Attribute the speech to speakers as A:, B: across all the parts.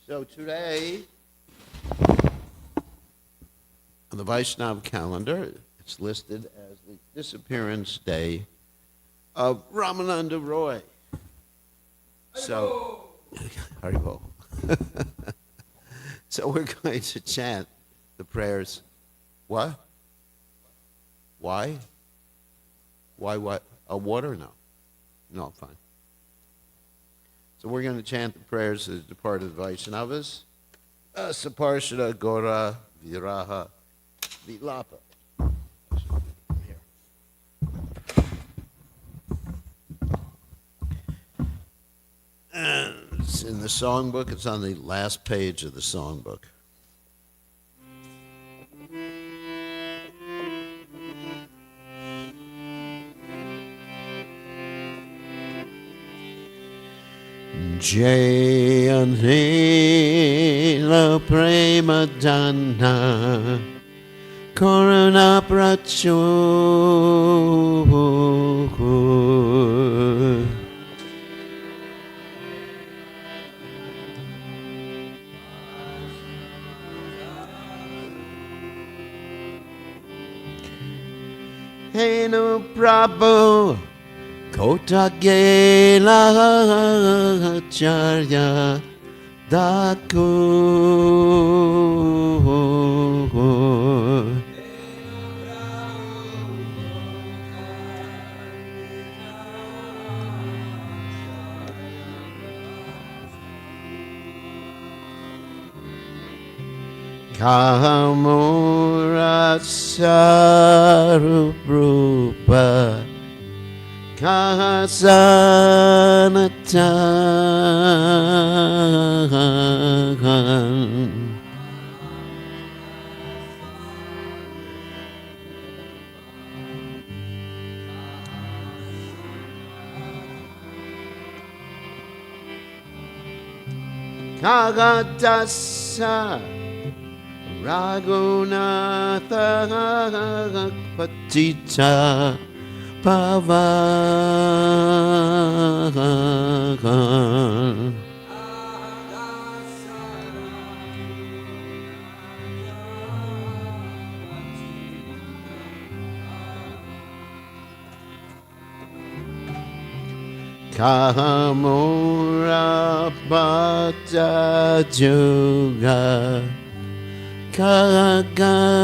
A: So today, on the Vaishnav calendar, it's listed as the disappearance day of Ramananda Roy. So, Haribol. So we're going to chant the prayers. What? Why? Why what? Water? No. No, I'm fine. So we're going to chant the prayers of the departed Vaishnavas. Saparshada Gora Viraha Vilapa. And it's in the songbook. It's on the last page of the songbook. Jayanila Prema Dana Koruna Prachu Henu Prabhu Kotagela Charya Daku Kamura Saruprupa Kasanatan Kagatasa Raghunatha Patita Pavagan Kahamura Bhatta Juga Kagavera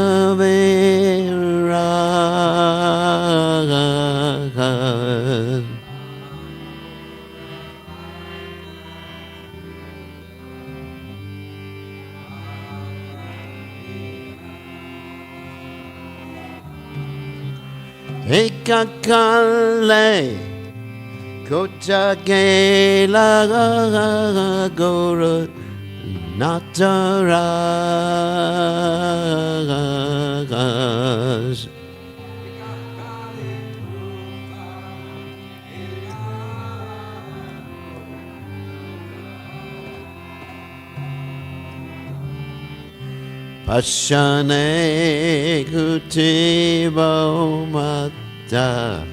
A: Ekakale Kotagela Gora Nataragas Pashane Kutibo Mata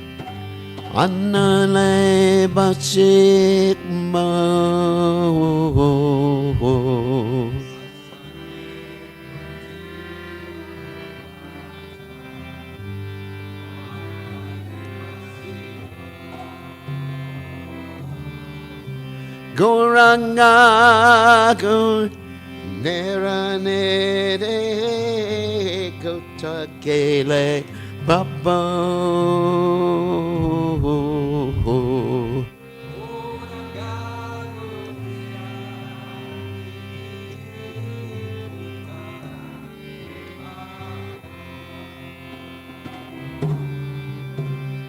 A: Annale Bachik Mo Goranga Go Neranede Kotakele Babo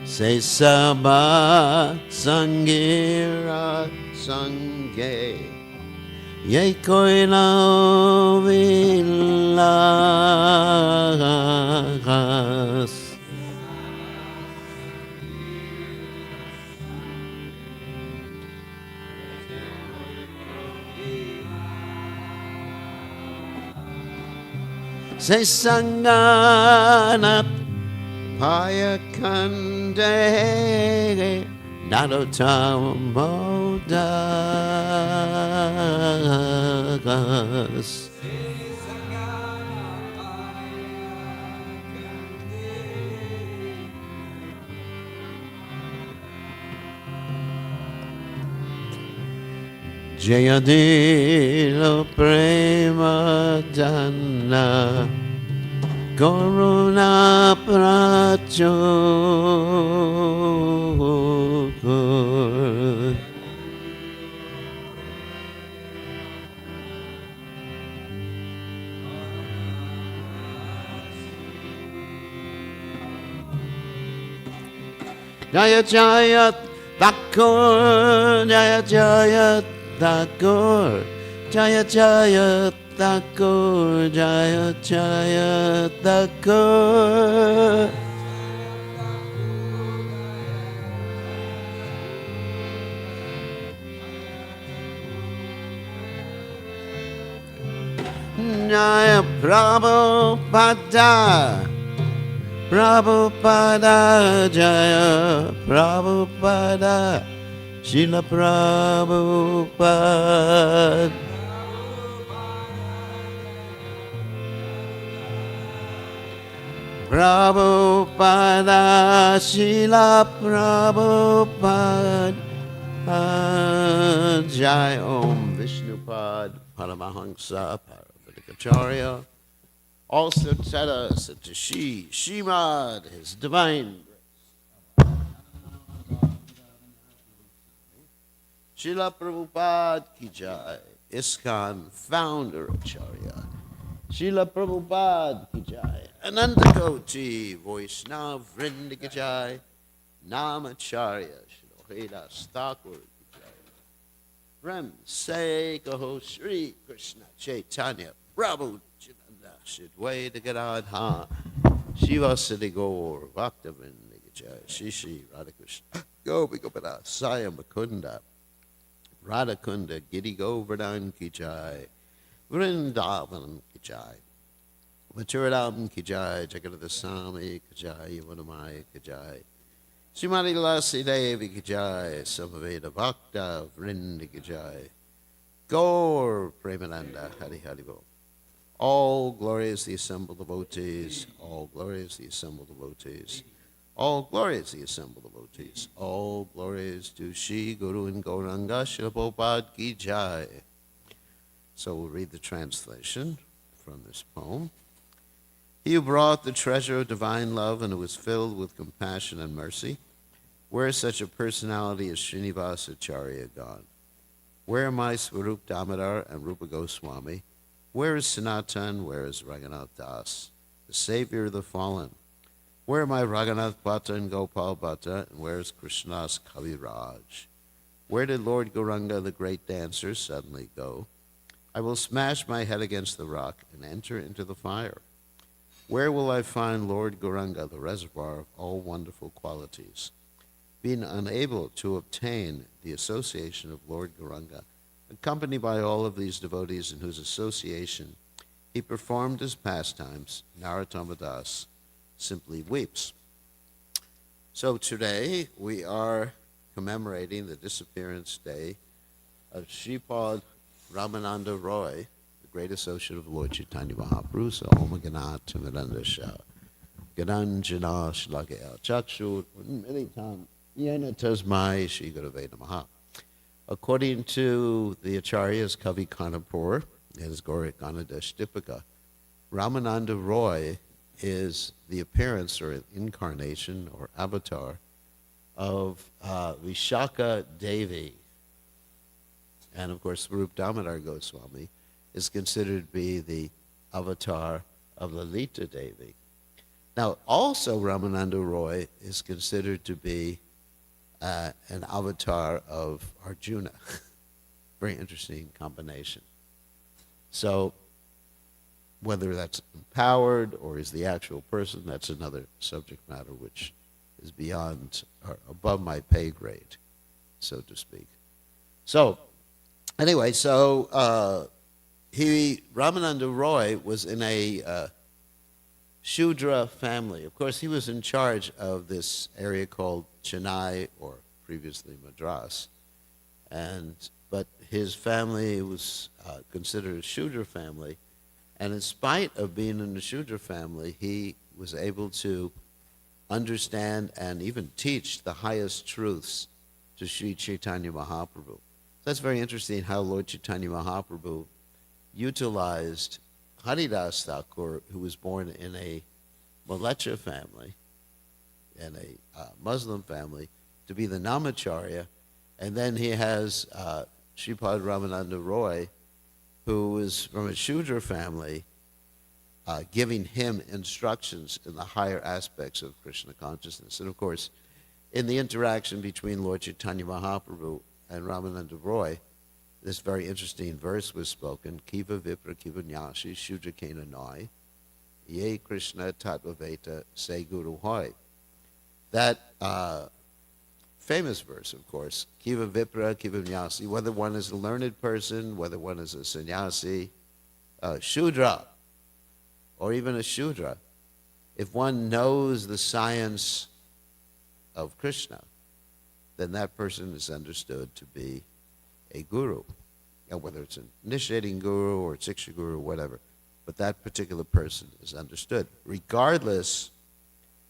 A: Say Sabha Sangira Sange Ye Koila Vilas Say Sangana Payakande Narotamodas. Jayadilo Prema Dana Corona Pracho Jaya Jaya Thakur Jaya Jaya Thakur Jaya Jaya Thakur Jaya Jaya Thakur Jaya Prabhupada Prabhupada Jaya Prabhupada Srila Prabhupada Prabhupada Srila Prabhupada Jai Om Vishnupad Paramahamsa Paravatikacharya. Also Tata Satashi Shimad, His Divine Srila Prabhupada Ki Jai, ISKCON Founder Acharya. Srila Prabhupada Ki Jai, Anantakoti Vaishnav Vrinda Ki Jai, Namacharya Shri Thakur Ki Jai. Prem Se Kaho Shri Krishna Chaitanya Prabhu Chinanda Shidway Gadadha Shiva Siddhi Gaur Bhaktivinoda Ki Jai Shri Shri Radhakrishna Gopigopada Saya Mukunda Radhakunda Giri Govardhan Ki Jai Vrindavan Ki Jai Maturadam Ki Jai Jagadada Swami Ki Jai Yamunamaya Ki Jai Srimati Lasi Devi Ki Jai Samaveda Bhakta Vrinda Ki Jai Gaur Premananda Hari Hari Bo. All glorious the assembled devotees, all glorious the assembled devotees, all glorious the assembled devotees, all glorious to Shri Guru and Gauranga Srila Prabhupada Ki Jai. So we'll read the translation from this poem. He who brought the treasure of divine love and who was filled with compassion and mercy, where is such a personality as Srinivasa Acharya gone? Where are my Swarup Damodar and Rupa Goswami? Where is Sanatan? Where is Raghunath Das, the savior of the fallen? Where are my Raghunath Bhatta and Gopal Bhatta? And where is Krishna's Kaviraj? Where did Lord Gauranga, the great dancer, suddenly go? I will smash my head against the rock and enter into the fire. Where will I find Lord Gauranga, the reservoir of all wonderful qualities? Being unable to obtain the association of Lord Gauranga, accompanied by all of these devotees in whose association he performed his pastimes, Narottama Das simply weeps. So today we are commemorating the disappearance day of Sripad Ramananda Roy, the great associate of Lord Chaitanya Mahaprabhu. So Om Ganat Timirandasha Gananjana Shlagaya Chakshur many times Yena Tasmai Shri Gurave Namaha. According to the Acharyas Kavi Kanapur, his Gauriya Ganadash Dipika, Ramananda Roy is the appearance or incarnation or avatar of Vishaka Devi. And of course, Swarup Damodar Goswami is considered to be the avatar of Lalita Devi. Now, also Ramananda Roy is considered to be an avatar of Arjuna. Very interesting combination. So, whether that's empowered or is the actual person, that's another subject matter which is beyond or above my pay grade, so to speak. So, anyway, Ramananda Roy was in a Shudra family. Of course, he was in charge of this area called Chennai or previously Madras. But his family was considered a Shudra family, and in spite of being in the Shudra family, he was able to understand and even teach the highest truths to Sri Chaitanya Mahaprabhu. That's very interesting how Lord Chaitanya Mahaprabhu utilized Haridas Thakur, who was born in a Malecha family, in a Muslim family, to be the Namacharya. And then he has Sripad Ramananda Roy, who was from a Shudra family, giving him instructions in the higher aspects of Krishna consciousness. And of course, in the interaction between Lord Chaitanya Mahaprabhu and Ramananda Roy, this very interesting verse was spoken, Kiva Vipra Kiva Nyashi Shudra Kena Nai, Ye Krishna Tatvaveta Se Guru Hoy. That famous verse, of course, Kiva Vipra Kiva Nyasi, whether one is a learned person, whether one is a sannyasi, Shudra, or even a Shudra, if one knows the science of Krishna, then that person is understood to be a guru. Whether it's an initiating guru or a Siksha guru or whatever, but that particular person is understood. Regardless,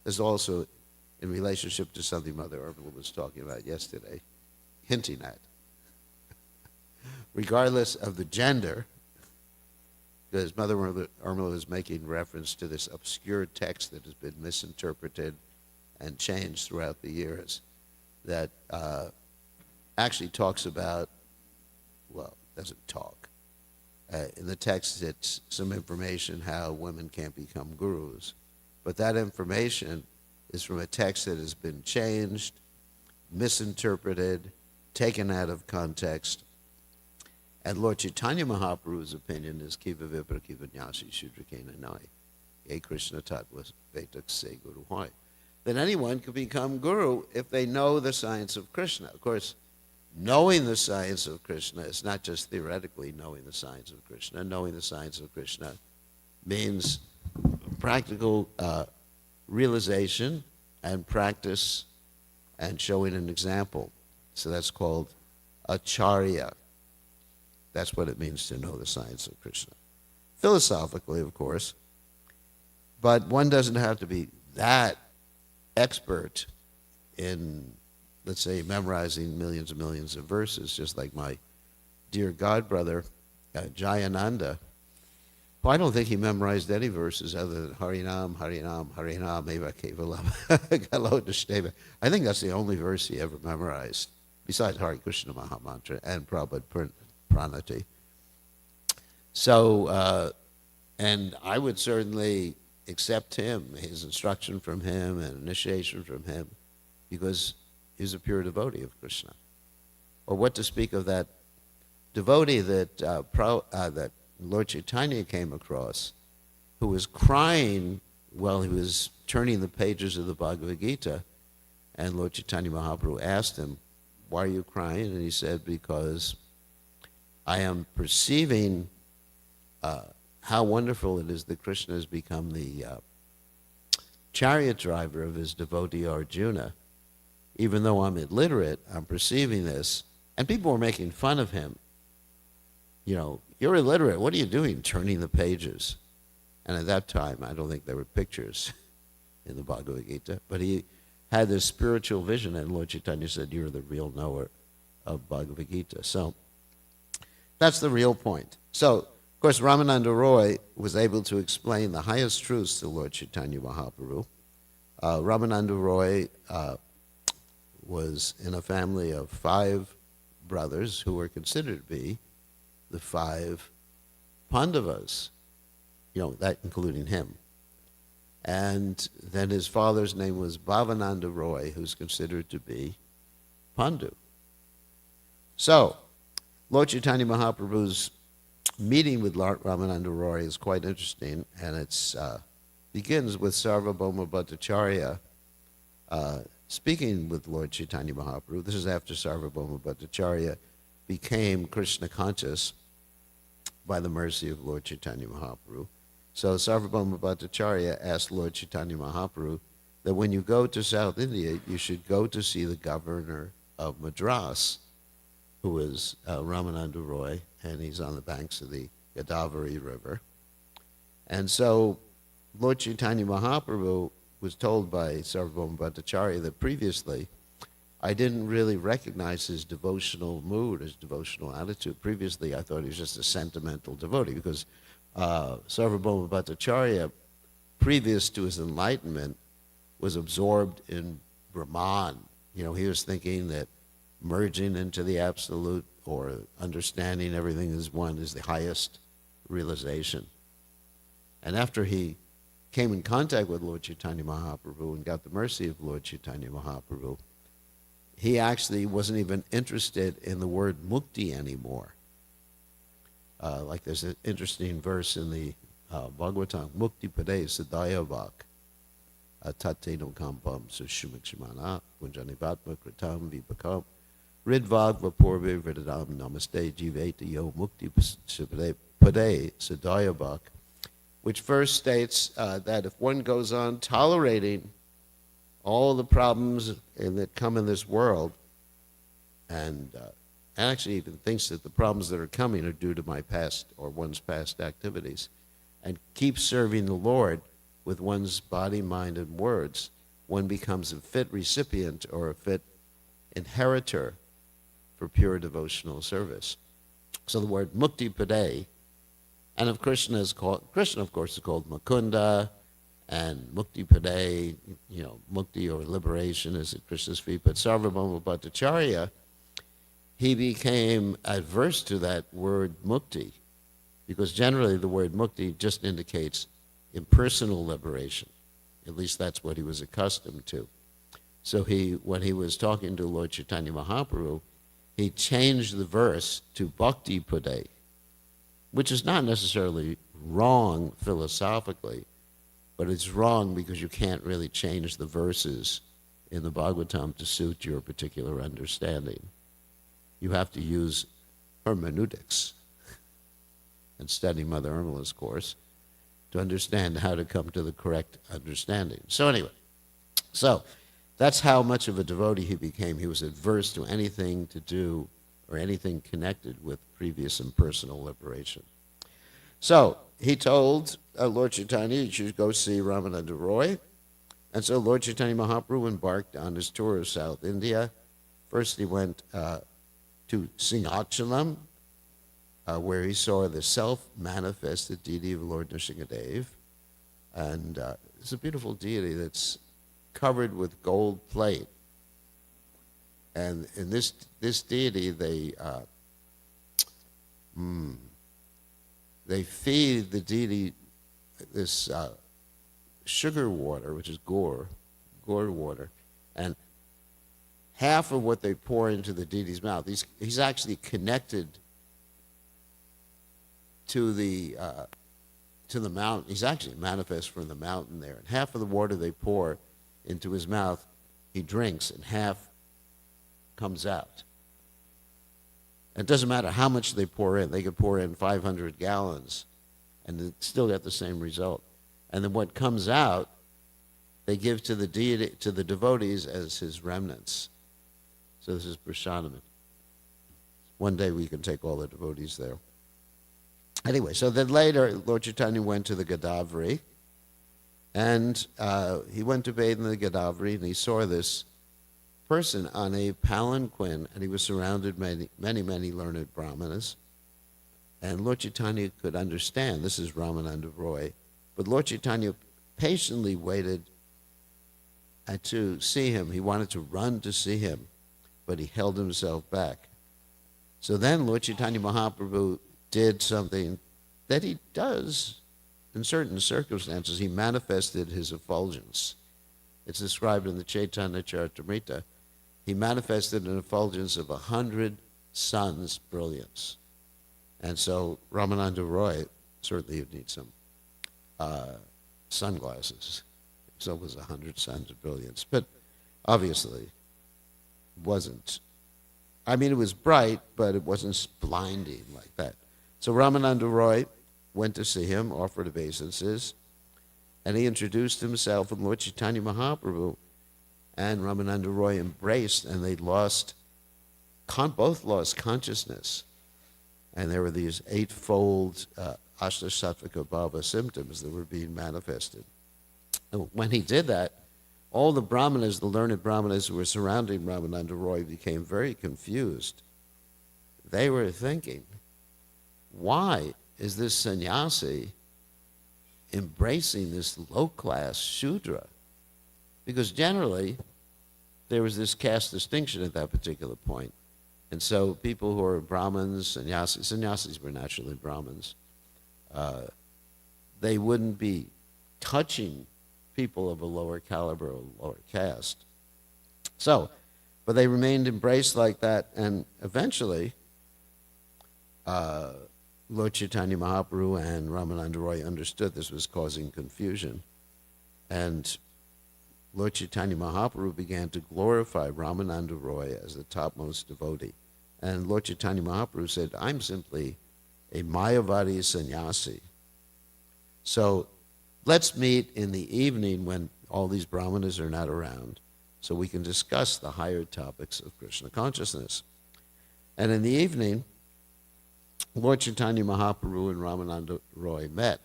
A: there's also in relationship to something Mother Urmila was talking about yesterday, hinting at. Regardless of the gender, because Mother Urmila is making reference to this obscure text that has been misinterpreted and changed throughout the years, that actually talks about, well, doesn't talk. In the text, it's some information how women can't become gurus. But that information is from a text that has been changed, misinterpreted, taken out of context. And Lord Chaitanya Mahaprabhu's opinion is Kiva Vipra Kiva Nyasi Shudra Kena Nai, Ye Krishna Tattva Vetak Se Guru Hoy. Then anyone can become guru if they know the science of Krishna. Of course, knowing the science of Krishna is not just theoretically knowing the science of Krishna. Knowing the science of Krishna means practical realization and practice and showing an example. So that's called acharya. That's what it means to know the science of Krishna. Philosophically, of course, but one doesn't have to be that expert in, let's say, memorizing millions and millions of verses, just like my dear godbrother, Jayananda. Well, I don't think he memorized any verses other than Harinam, Harinam, Harinam, Eva Kevalam, Galodashteva. I think that's the only verse he ever memorized, besides Hare Krishna Mahamantra and Prabhupada Pranati. So, and I would certainly accept him, his instruction from him and initiation from him, because he's a pure devotee of Krishna. Or what to speak of that devotee that that Lord Chaitanya came across, who was crying while he was turning the pages of the Bhagavad Gita, and Lord Chaitanya Mahaprabhu asked him, "Why are you crying?" And he said, "Because I am perceiving how wonderful it is that Krishna has become the chariot driver of his devotee Arjuna. Even though I'm illiterate, I'm perceiving this." And people were making fun of him. You know, "You're illiterate, what are you doing turning the pages?" And at that time, I don't think there were pictures in the Bhagavad Gita, but he had this spiritual vision, and Lord Chaitanya said, "You're the real knower of Bhagavad Gita." So that's the real point. So, of course, Ramananda Roy was able to explain the highest truths to Lord Chaitanya Mahaprabhu. Ramananda Roy was in a family of 5 brothers who were considered to be the 5 Pandavas, that including him. And then his father's name was Bhavananda Roy, who's considered to be Pandu. So, Lord Chaitanya Mahaprabhu's meeting with Lord Ramananda Roy is quite interesting, and it begins with Sarvabhauma Bhattacharya speaking with Lord Chaitanya Mahaprabhu. This is after Sarvabhauma Bhattacharya became Krishna conscious by the mercy of Lord Chaitanya Mahaprabhu. So Sarvabhauma Bhattacharya asked Lord Chaitanya Mahaprabhu that when you go to South India, you should go to see the governor of Madras, who is Ramananda Roy, and he's on the banks of the Godavari River. And so Lord Chaitanya Mahaprabhu was told by Sarvabhauma Bhattacharya that previously I didn't really recognize his devotional mood, his devotional attitude. Previously, I thought he was just a sentimental devotee because Sarvabhauma Bhattacharya, previous to his enlightenment, was absorbed in Brahman. You know, he was thinking that merging into the absolute or understanding everything as one is the highest realization. And after he came in contact with Lord Chaitanya Mahaprabhu and got the mercy of Lord Chaitanya Mahaprabhu, he actually wasn't even interested in the word mukti anymore. Like there's an interesting verse in the Bhagavatam, mukti pade sadayavak tateno kampam sushumikshimana punjanivatma kritam vipakam ridvag vapurve vidadam namaste jiveta yo mukti pade sadayavak, which first states that if one goes on tolerating all the problems that come in this world, and actually even thinks that the problems that are coming are due to my past or one's past activities, and keep serving the Lord with one's body, mind, and words, one becomes a fit recipient or a fit inheritor for pure devotional service. So the word mukti pade, and of Krishna, of course, is called Mukunda, and mukti pade, you know, mukti or liberation is at Krishna's feet. But Sarvabhauma Bhattacharya, he became adverse to that word mukti, because generally the word mukti just indicates impersonal liberation. At least that's what he was accustomed to. So when he was talking to Lord Chaitanya Mahaprabhu, he changed the verse to bhakti pade, which is not necessarily wrong philosophically, but it's wrong because you can't really change the verses in the Bhagavatam to suit your particular understanding. You have to use hermeneutics and study Mother Irmala's course to understand how to come to the correct understanding. So anyway, that's how much of a devotee he became. He was adverse to anything to do or anything connected with previous impersonal liberation. So he told Lord Chaitanya he should go see Ramananda Roy. And so Lord Chaitanya Mahaprabhu embarked on his tour of South India. First he went to Singhachalam, where he saw the self-manifested deity of Lord Nrsingadev. And it's a beautiful deity that's covered with gold plate. And in this deity, they feed the deity this sugar water, which is gourd water, and half of what they pour into the deity's mouth, he's actually connected to the mountain. He's actually manifest from the mountain there. And half of the water they pour into his mouth, he drinks, and half comes out. It doesn't matter how much they pour in. They could pour in 500 gallons and still get the same result. And then what comes out, they give to the deity, to the devotees as his remnants. So this is prasadam. One day we can take all the devotees there. Anyway, so then later, Lord Chaitanya went to the Godavari, and he went to bathe in the Godavari, and he saw this person on a palanquin, and he was surrounded by many learned brahmanas. And Lord Chaitanya could understand, this is Ramananda Roy, but Lord Chaitanya patiently waited to see him. He wanted to run to see him, but he held himself back. So then Lord Chaitanya Mahaprabhu did something that he does in certain circumstances. He manifested his effulgence. It's described in the Chaitanya Charitamrita. He manifested an effulgence of 100 suns' brilliance. And so Ramananda Roy certainly would need some sunglasses. So it was 100 suns of brilliance. But obviously it wasn't. I mean, it was bright, but it wasn't blinding like that. So Ramananda Roy went to see him, offered obeisances, and he introduced himself and Lord Chaitanya Mahaprabhu. And Ramananda Roy embraced, and they lost both lost consciousness. And there were these eightfold Ashtasattvica bhava symptoms that were being manifested. And when he did that, all the brahmanas, the learned brahmanas who were surrounding Ramananda Roy, became very confused. They were thinking, why is this sannyasi embracing this low-class Shudra? Because generally, there was this caste distinction at that particular point. And so people who are Brahmins, sannyasis were naturally Brahmins, they wouldn't be touching people of a lower caliber or lower caste. So, but they remained embraced like that, and eventually, Lord Chaitanya Mahaprabhu and Ramananda Roy understood this was causing confusion. And Lord Chaitanya Mahaprabhu began to glorify Ramananda Roy as the topmost devotee. And Lord Chaitanya Mahaprabhu said, I'm simply a Mayavadi sannyasi. So let's meet in the evening when all these brahmanas are not around so we can discuss the higher topics of Krishna consciousness. And in the evening, Lord Chaitanya Mahaprabhu and Ramananda Roy met.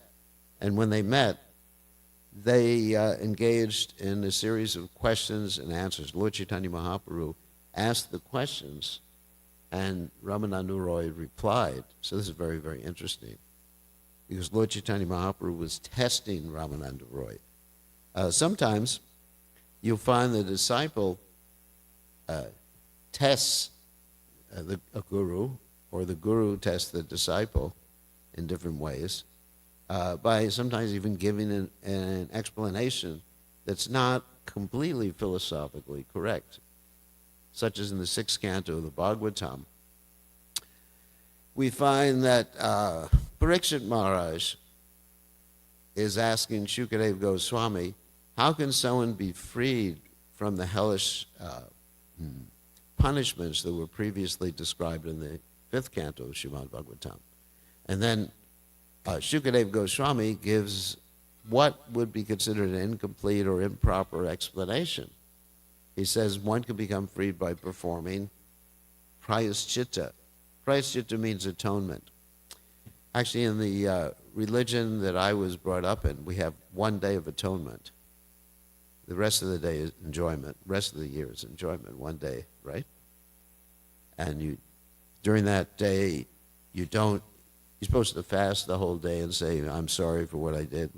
A: And when they met, they engaged in a series of questions and answers. Lord Chaitanya Mahaprabhu asked the questions, and Ramananda Roy replied. So this is very, very interesting, because Lord Chaitanya Mahaprabhu was testing Ramananda Roy. Sometimes you'll find the disciple tests a guru, or the guru tests the disciple in different ways, by sometimes even giving an explanation that's not completely philosophically correct, such as in the 6th canto of the Bhagavatam. We find that Parikshit Maharaj is asking Shukadeva Goswami, how can someone be freed from the hellish punishments that were previously described in the 5th canto of Srimad Bhagavatam? And then Shukadeva Goswami gives what would be considered an incomplete or improper explanation. He says one can become freed by performing prayaschitta. Prayaschitta means atonement. Actually, in the religion that I was brought up in, we have one day of atonement. The rest of the day is enjoyment. The rest of the year is enjoyment. One day, right? And during that day, you're supposed to fast the whole day and say, I'm sorry for what I did.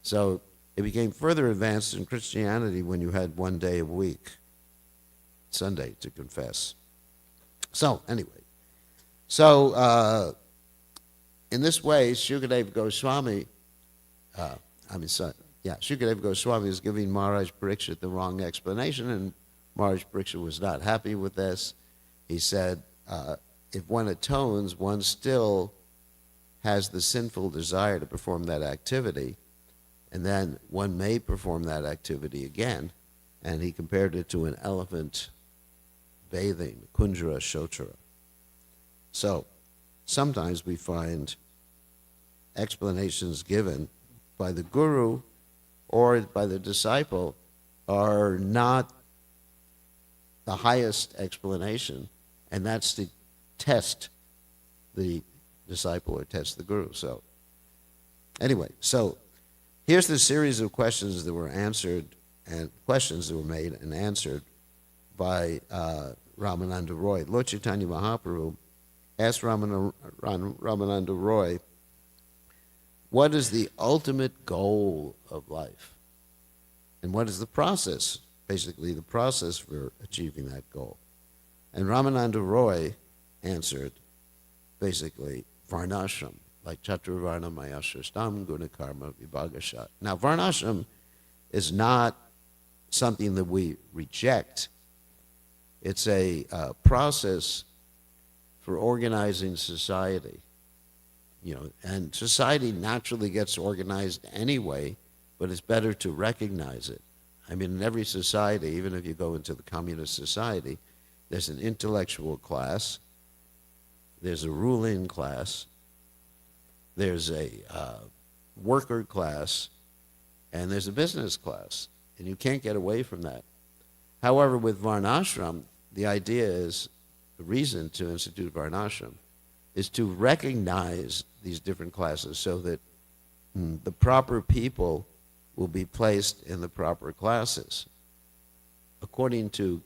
A: So it became further advanced in Christianity when you had one day a week, Sunday, to confess. So anyway, in this way, Shukadeva Goswami, Shukadeva Goswami is giving Maharaj Parikshit the wrong explanation, and Maharaj Parikshit was not happy with this. He said, if one atones, one still has the sinful desire to perform that activity, and then one may perform that activity again. And he compared it to an elephant bathing, kunjara shochara. So sometimes we find explanations given by the guru or by the disciple are not the highest explanation, and that's to test the disciple or test the guru. So anyway, so here's the series of questions that were answered, and questions that were made and answered by Ramananda Roy. Lord Chaitanya Mahaprabhu asked Ramananda Roy, what is the ultimate goal of life? And what is the process, basically the process for achieving that goal? And Ramananda Roy answered, basically, varnashram, like chaturvarna mayashrastam gunakarma vibhagashat. Now, varnashram is not something that we reject. It's a process for organizing society. And society naturally gets organized anyway, but it's better to recognize it. I mean, in every society, even if you go into the communist society, there's an intellectual class, there's a ruling class, there's a worker class, and there's a business class, and you can't get away from that. However, with varnashram, the idea is the reason to institute varnashram is to recognize these different classes so that the proper people will be placed in the proper classes according to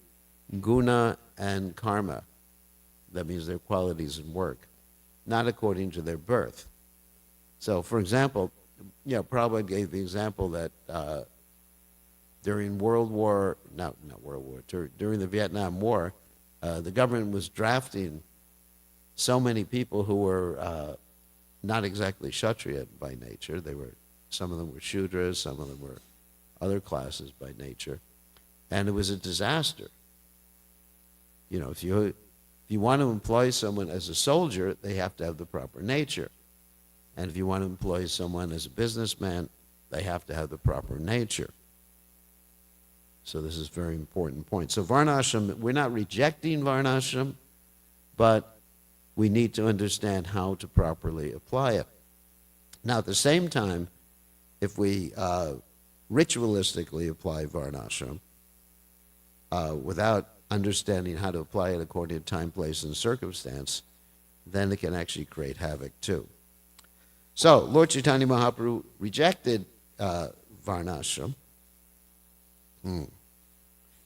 A: guna and karma. That means their qualities and work, not according to their birth. So, for example, Prabhupada gave the example that during during the Vietnam War, the government was drafting so many people who were not exactly Kshatriya by nature. Some of them were Shudras, some of them were other classes by nature. And it was a disaster. If you want to employ someone as a soldier, they have to have the proper nature. And if you want to employ someone as a businessman, they have to have the proper nature. So this is a very important point. So varnashram, we're not rejecting varnashram, but we need to understand how to properly apply it. Now, at the same time, if we ritualistically apply varnashram without understanding how to apply it according to time, place, and circumstance, then it can actually create havoc too. So, Lord Chaitanya Mahaprabhu rejected varnashram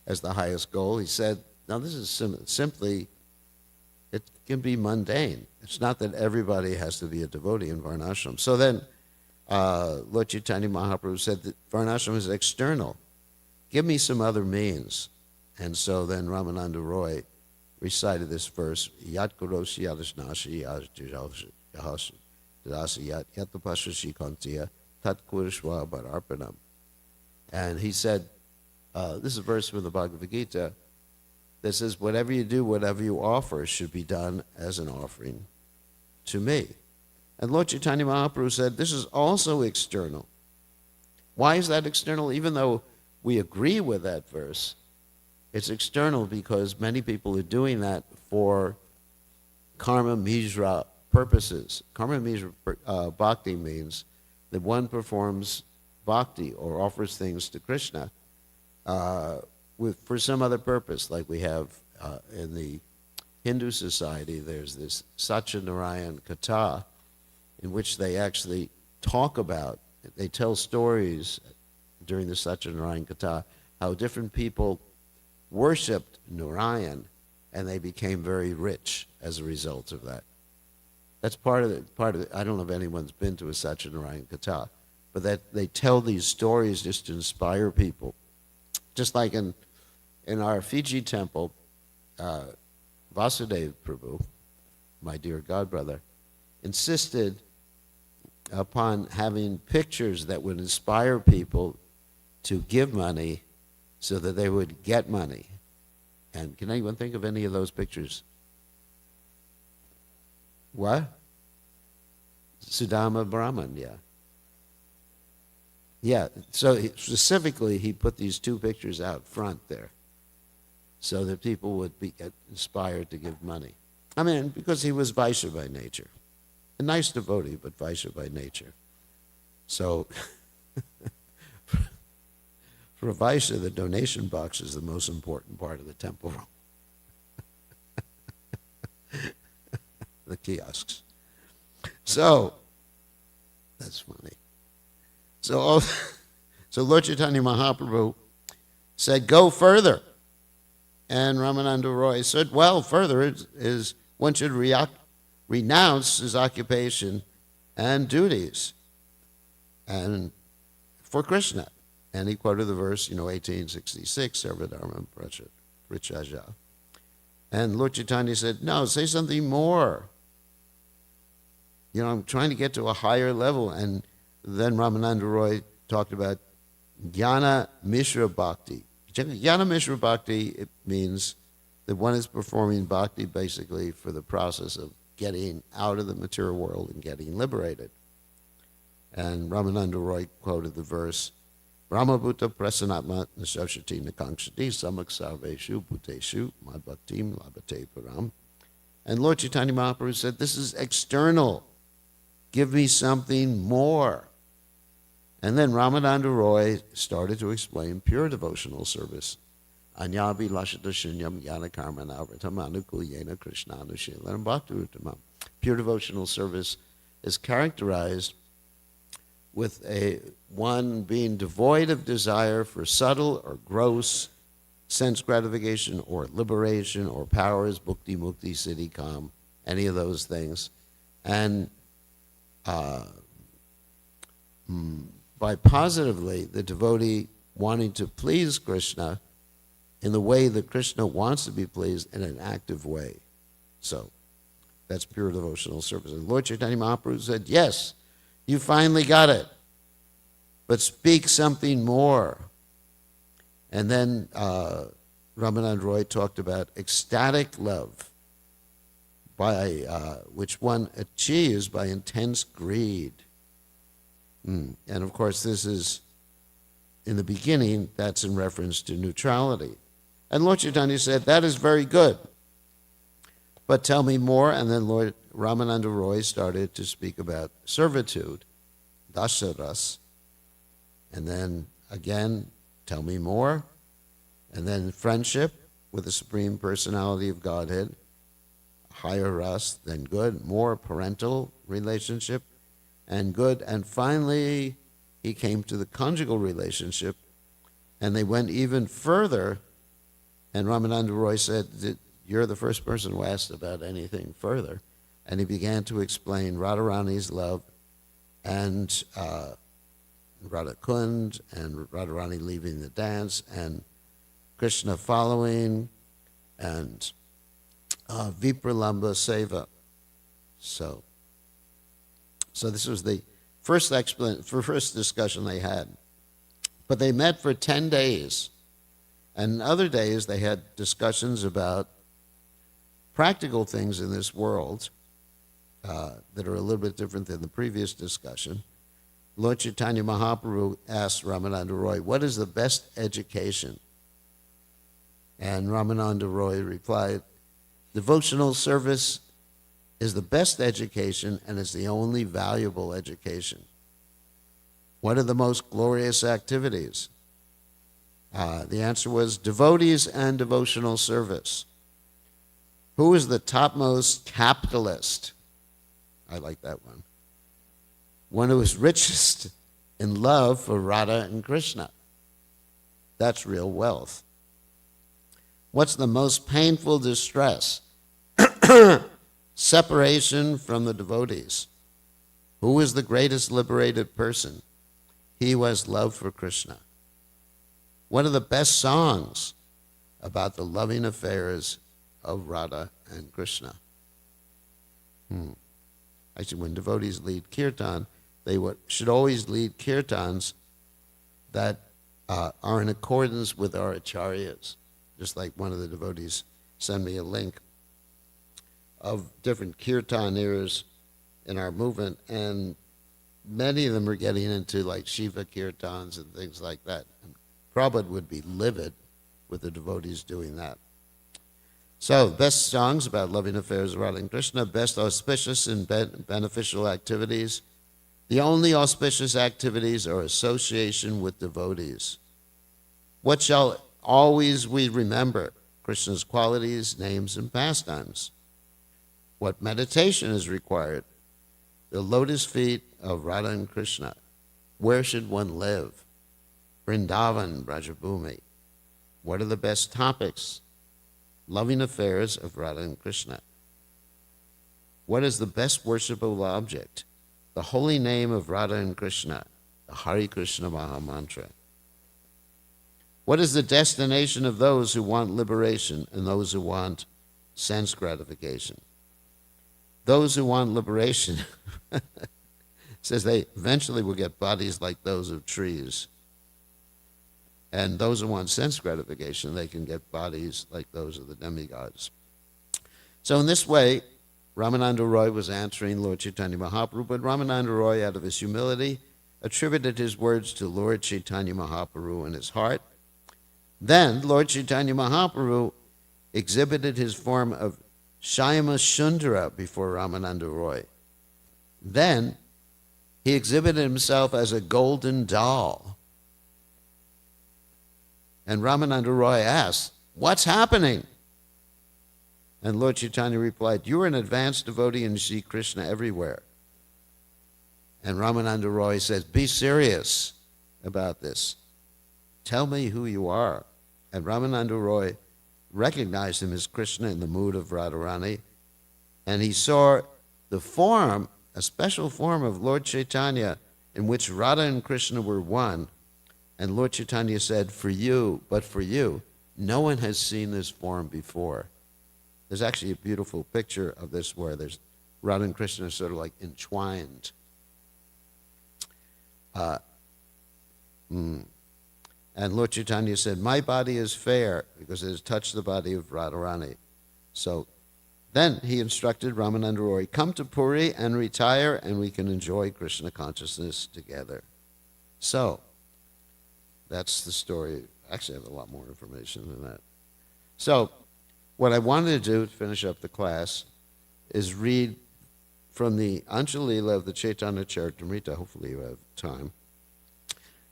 A: as the highest goal. He said, now this is simply, it can be mundane. It's not that everybody has to be a devotee in varnashram. So then, Lord Chaitanya Mahaprabhu said that varnashram is external. Give me some other means. And so then Ramananda Roy recited this verse, Yat Kurosi Yadashnashi Yat Yatapashashi Kantiya Tat Kurishwa Bararpanam. And he said, this is a verse from the Bhagavad Gita that says, whatever you do, whatever you offer should be done as an offering to me. And Lord Chaitanya Mahaprabhu said, this is also external. Why is that external? Even though we agree with that verse, it's external because many people are doing that for karma mishra purposes. Karma mishra bhakti means that one performs bhakti or offers things to Krishna for some other purpose. Like we have in the Hindu society, there's this Satyanarayan Katha in which they actually they tell stories during the Satyanarayan Katha, how different people worshipped Narayan and they became very rich as a result of that. That's part of it. I don't know if anyone's been to a Satyanarayan Katha, but that they tell these stories just to inspire people. Just like in our Fiji temple, Vasudeva Prabhu, my dear godbrother, insisted upon having pictures that would inspire people to give money so that they would get money. And can anyone think of any of those pictures? What? Sudama Brahman, yeah. Yeah, so specifically he put these two pictures out front there so that people would be inspired to give money. I mean, because he was Vaishya by nature. A nice devotee, but Vaishya by nature. So for a Vaishya, the donation box is the most important part of the temple room. The kiosks. So, that's funny. So Lord Chaitanya Mahaprabhu said, go further. And Ramananda Roy said, well, further is one should renounce his occupation and duties and for Krishna. And he quoted the verse, 1866, Sarvadharma Prachaja. And Lord Chaitanya said, no, say something more. I'm trying to get to a higher level. And then Ramananda Roy talked about Jnana Mishra Bhakti. Jnana Mishra Bhakti, it means that one is performing bhakti basically for the process of getting out of the material world and getting liberated. And Ramananda Roy quoted the verse, Brahmabhuta prasanatma nasavshati nakankshati samak sarveshu bhuteshu mad bhaktim labhate param. And Lord Chaitanya Mahaprabhu said, this is external. Give me something more. And then Ramananda Roy started to explain pure devotional service. Anyavi Lashata Shunyam Yana Karma Navratam Anukuyena Krishna Anushila and Bhakti. Pure devotional service is characterized with one being devoid of desire for subtle or gross sense gratification or liberation or powers, bhukti, mukti, siddhi, kam, any of those things. And by positively, the devotee wanting to please Krishna in the way that Krishna wants to be pleased in an active way. So that's pure devotional service. And Lord Chaitanya Mahaprabhu said, yes, you finally got it, but speak something more. And then Ramanand Roy talked about ecstatic love, which one achieves by intense greed. And of course, this is, in the beginning, that's in reference to neutrality. And Lord Chaitanya said, that is very good, but tell me more. And then Lord Ramananda Roy started to speak about servitude, dasaras, and then again, tell me more. And then friendship with the Supreme Personality of Godhead, higher ras than good, more parental relationship and good. And finally, he came to the conjugal relationship, and they went even further. And Ramananda Roy said, you're the first person who asked about anything further. And he began to explain Radharani's love and Radha Kund and Radharani leaving the dance and Krishna following and Vipralamba Seva. So this was the first discussion they had. But they met for 10 days. And other days they had discussions about practical things in this world that are a little bit different than the previous discussion. Lord Chaitanya Mahaprabhu asked Ramananda Roy, what is the best education? And Ramananda Roy replied, devotional service is the best education and is the only valuable education. What are the most glorious activities? The answer was devotees and devotional service. Who is the topmost capitalist? I like that one. One who is richest in love for Radha and Krishna. That's real wealth. What's the most painful distress? Separation from the devotees. Who is the greatest liberated person? He who has love for Krishna. What are the best songs about the loving affairs of Radha and Krishna? Actually, when devotees lead kirtan, they should always lead kirtans that are in accordance with our acharyas. Just like one of the devotees sent me a link of different kirtaniers in our movement, and many of them are getting into like Shiva kirtans and things like that. And Prabhupada would be livid with the devotees doing that. So, best songs about loving affairs of Radha and Krishna, best auspicious and beneficial activities. The only auspicious activities are association with devotees. What shall always we remember? Krishna's qualities, names, and pastimes. What meditation is required? The lotus feet of Radha and Krishna. Where should one live? Vrindavan, Brajabhumi. What are the best topics? Loving affairs of Radha and Krishna. What is the best worshipable object? The holy name of Radha and Krishna, the Hare Krishna Maha Mantra. What is the destination of those who want liberation and those who want sense gratification? Those who want liberation, says they eventually will get bodies like those of trees. And those who want sense gratification, they can get bodies like those of the demigods. So in this way, Ramananda Roy was answering Lord Chaitanya Mahaprabhu, but Ramananda Roy, out of his humility, attributed his words to Lord Chaitanya Mahaprabhu in his heart. Then Lord Chaitanya Mahaprabhu exhibited his form of Shyama Sundara before Ramananda Roy. Then he exhibited himself as a golden doll. And Ramananda Roy asked, What's happening? And Lord Chaitanya replied, you're an advanced devotee and you see Krishna everywhere. And Ramananda Roy says, be serious about this. Tell me who you are. And Ramananda Roy recognized him as Krishna in the mood of Radharani. And he saw the form, a special form of Lord Chaitanya in which Radha and Krishna were one. And Lord Chaitanya said, for you, but for you, no one has seen this form before. There's actually a beautiful picture of this where there's Radha and Krishna sort of like entwined. And Lord Chaitanya said, my body is fair because it has touched the body of Radharani. So then he instructed Ramananda Roy, come to Puri and retire and we can enjoy Krishna consciousness together. So that's the story. Actually, I have a lot more information than that. So what I wanted to do to finish up the class is read from the Anjalila of the Chaitanya Charitamrita, hopefully you have time,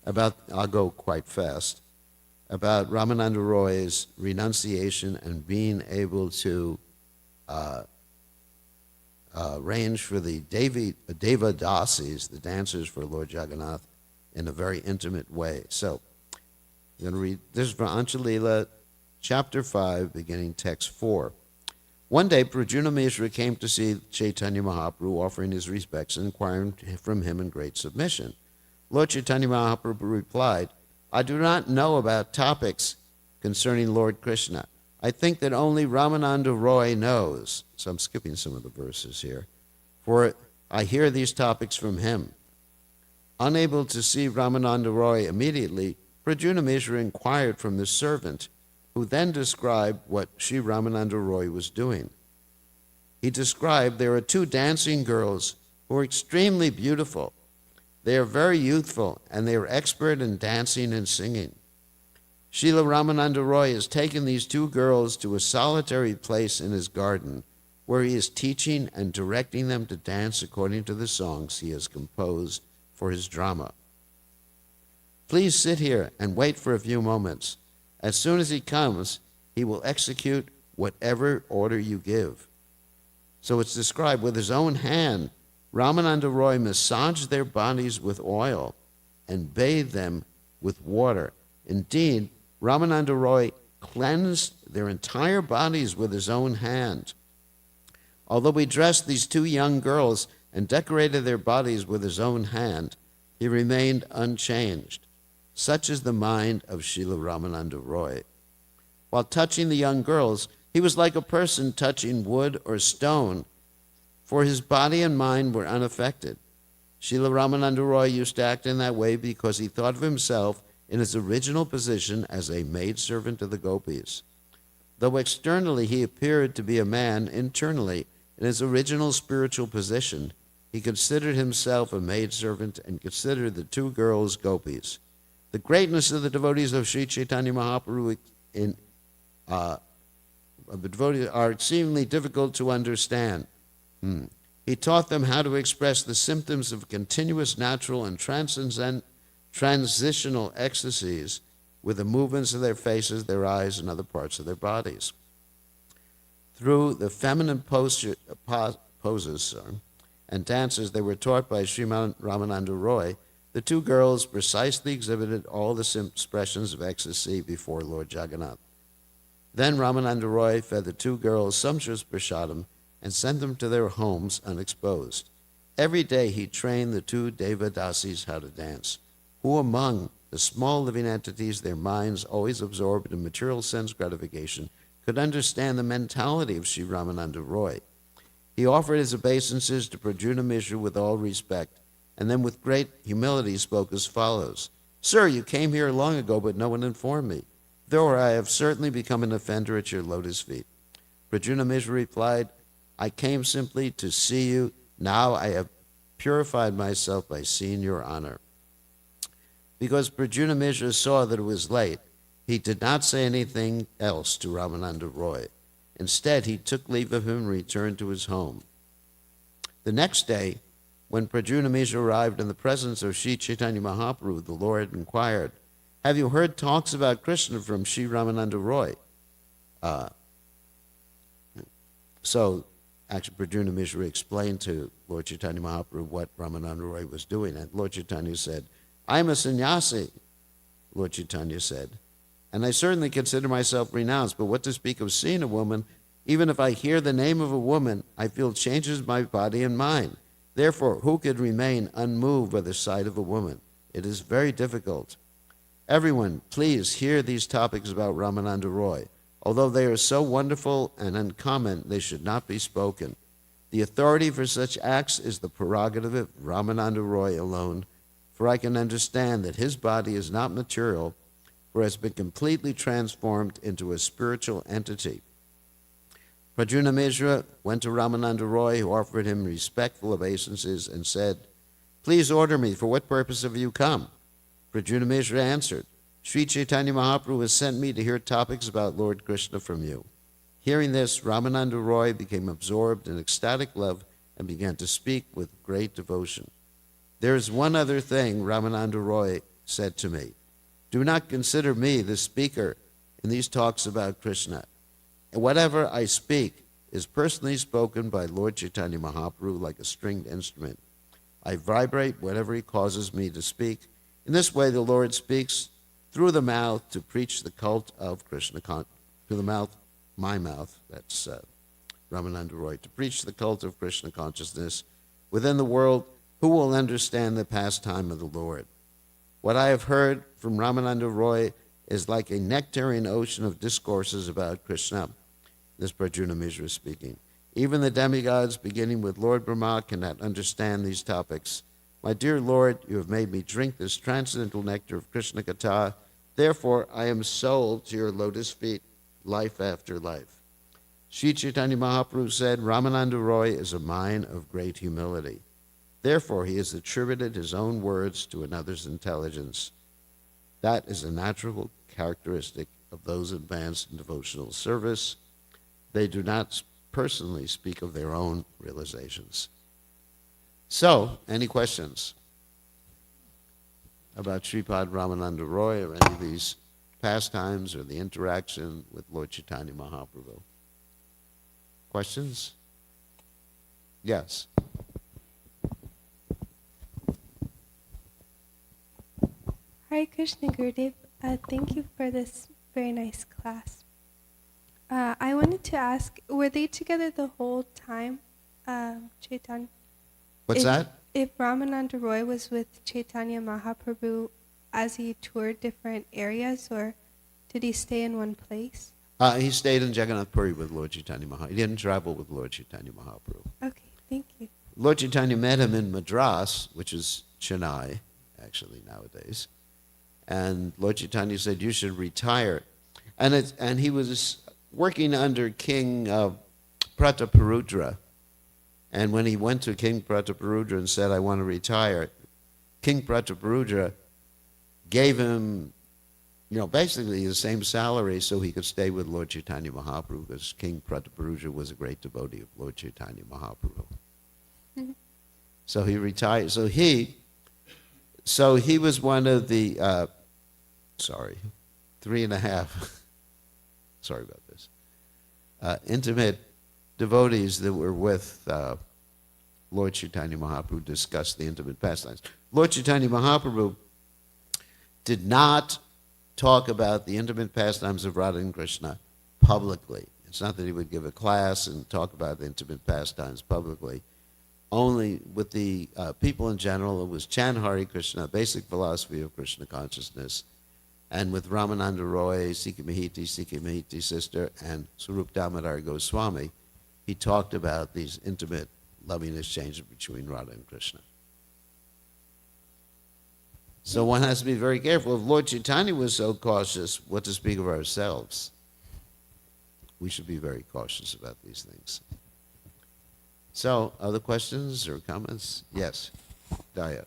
A: about, I'll go quite fast, about Ramananda Roy's renunciation and being able to arrange for the Deva Dasis, the dancers for Lord Jagannath, in a very intimate way. So, I'm going to read, this is from Anjalila, chapter 5, beginning text 4. One day, Prajuna Mishra came to see Chaitanya Mahaprabhu, offering his respects and inquiring from him in great submission. Lord Chaitanya Mahaprabhu replied, I do not know about topics concerning Lord Krishna. I think that only Ramananda Roy knows. So I'm skipping some of the verses here. For I hear these topics from him. Unable to see Ramananda Roy immediately, Prajuna Mishra inquired from the servant, who then described what Sri Ramananda Roy was doing. He described there are two dancing girls who are extremely beautiful. They are very youthful, and they are expert in dancing and singing. Srila Ramananda Roy has taken these two girls to a solitary place in his garden, where he is teaching and directing them to dance according to the songs he has composed for his drama. Please sit here and wait for a few moments. As soon as he comes, he will execute whatever order you give. So it's described with his own hand, Ramananda Roy massaged their bodies with oil and bathed them with water. Indeed, Ramananda Roy cleansed their entire bodies with his own hand. Although he dressed these two young girls and decorated their bodies with his own hand, he remained unchanged. Such is the mind of Srila Ramananda Roy. While touching the young girls, he was like a person touching wood or stone, for his body and mind were unaffected. Srila Ramananda Roy used to act in that way because he thought of himself in his original position as a maidservant to the gopis. Though externally he appeared to be a man, internally, in his original spiritual position, he considered himself a maidservant and considered the two girls gopis. The greatness of the devotees of Sri Chaitanya Mahaprabhu the devotees are exceedingly difficult to understand. He taught them how to express the symptoms of continuous natural and transitional ecstasies with the movements of their faces, their eyes, and other parts of their bodies. Through the feminine poses and dances they were taught by Sriman Ramananda Roy, the two girls precisely exhibited all the expressions of ecstasy before Lord Jagannath. Then Ramananda Roy fed the two girls sumptuous prasadam and sent them to their homes unexposed. Every day he trained the two Deva Dasis how to dance. Who among the small living entities, their minds always absorbed in material sense gratification, could understand the mentality of Sri Ramananda Roy? He offered his obeisances to Prajuna Mishra with all respect, and then with great humility spoke as follows. Sir, you came here long ago, but no one informed me. Therefore, I have certainly become an offender at your lotus feet. Prajuna Mishra replied, I came simply to see you. Now I have purified myself by seeing your honor. Because Prajuna Mishra saw that it was late, he did not say anything else to Ramananda Roy. Instead, he took leave of him and returned to his home. The next day, when Prajuna Mishra arrived in the presence of Sri Chaitanya Mahaprabhu, the Lord inquired, Have you heard talks about Krishna from Sri Ramananda Roy? So actually, Pradyumna Mishra explained to Lord Chaitanya Mahaprabhu what Ramananda Roy was doing. And Lord Chaitanya said, I'm a sannyasi, Lord Chaitanya said, and I certainly consider myself renounced, but what to speak of seeing a woman? Even if I hear the name of a woman, I feel changes in my body and mind. Therefore, who could remain unmoved by the sight of a woman? It is very difficult. Everyone, please hear these topics about Ramananda Roy. Although they are so wonderful and uncommon, they should not be spoken. The authority for such acts is the prerogative of Ramananda Roy alone, for I can understand that his body is not material, for has been completely transformed into a spiritual entity. Pradyumna Mishra went to Ramananda Roy, who offered him respectful obeisances and said, Please order me, for what purpose have you come? Pradyumna Mishra answered, Sri Chaitanya Mahaprabhu has sent me to hear topics about Lord Krishna from you. Hearing this, Ramananda Roy became absorbed in ecstatic love and began to speak with great devotion. There is one other thing, Ramananda Roy said to me. Do not consider me the speaker in these talks about Krishna. And whatever I speak is personally spoken by Lord Chaitanya Mahaprabhu like a stringed instrument. I vibrate whatever he causes me to speak. In this way, the Lord speaks through the mouth to preach the cult of Krishna, through the mouth, my mouth, that's Ramananda Roy, to preach the cult of Krishna consciousness within the world. Who will understand the pastime of the Lord? What I have heard from Ramananda Roy is like a nectarian ocean of discourses about Krishna. This Pradyumna Mishra speaking. Even the demigods, beginning with Lord Brahma, cannot understand these topics. My dear Lord, you have made me drink this transcendental nectar of Krishna Katha. Therefore, I am sold to your lotus feet, life after life. Sri Chaitanya Mahaprabhu said, Ramananda Roy is a man of great humility. Therefore, he has attributed his own words to another's intelligence. That is a natural characteristic of those advanced in devotional service. They do not personally speak of their own realizations. So, any questions about Sripad Ramananda Roy or any of these pastimes or the interaction with Lord Chaitanya Mahaprabhu? Questions? Yes.
B: Hare Krishna Gurudev, thank you for this very nice class. I wanted to ask, were they together the whole time, Chaitanya?
A: What's that?
B: If Ramananda Roy was with Chaitanya Mahaprabhu as he toured different areas, or did he stay in one place?
A: He stayed in Jagannath Puri with Lord Chaitanya Mahaprabhu. He didn't travel with Lord Chaitanya Mahaprabhu.
B: Okay, thank you.
A: Lord Chaitanya met him in Madras, which is Chennai, actually, nowadays. And Lord Chaitanya said, you should retire. And he was working under King Prataparudra. And when he went to King Prataparudra and said, I want to retire, King Prataparudra gave him, basically the same salary so he could stay with Lord Chaitanya Mahaprabhu, because King Prataparudra was a great devotee of Lord Chaitanya Mahaprabhu. Mm-hmm. So he retired. So he was one of the, 3.5, sorry about this, intimate devotees that were with Lord Chaitanya Mahaprabhu discussed the intimate pastimes. Lord Chaitanya Mahaprabhu did not talk about the intimate pastimes of Radha and Krishna publicly. It's not that he would give a class and talk about the intimate pastimes publicly. Only with the people in general, it was chant Hare Krishna, basic philosophy of Krishna consciousness. And with Ramananda Roy, Sikhi Mahiti sister, and Swarup Damodar Goswami, he talked about these intimate loving exchanges between Radha and Krishna. So one has to be very careful. If Lord Chaitanya was so cautious, what to speak of ourselves? We should be very cautious about these things. So, other questions or comments? Yes, Daya.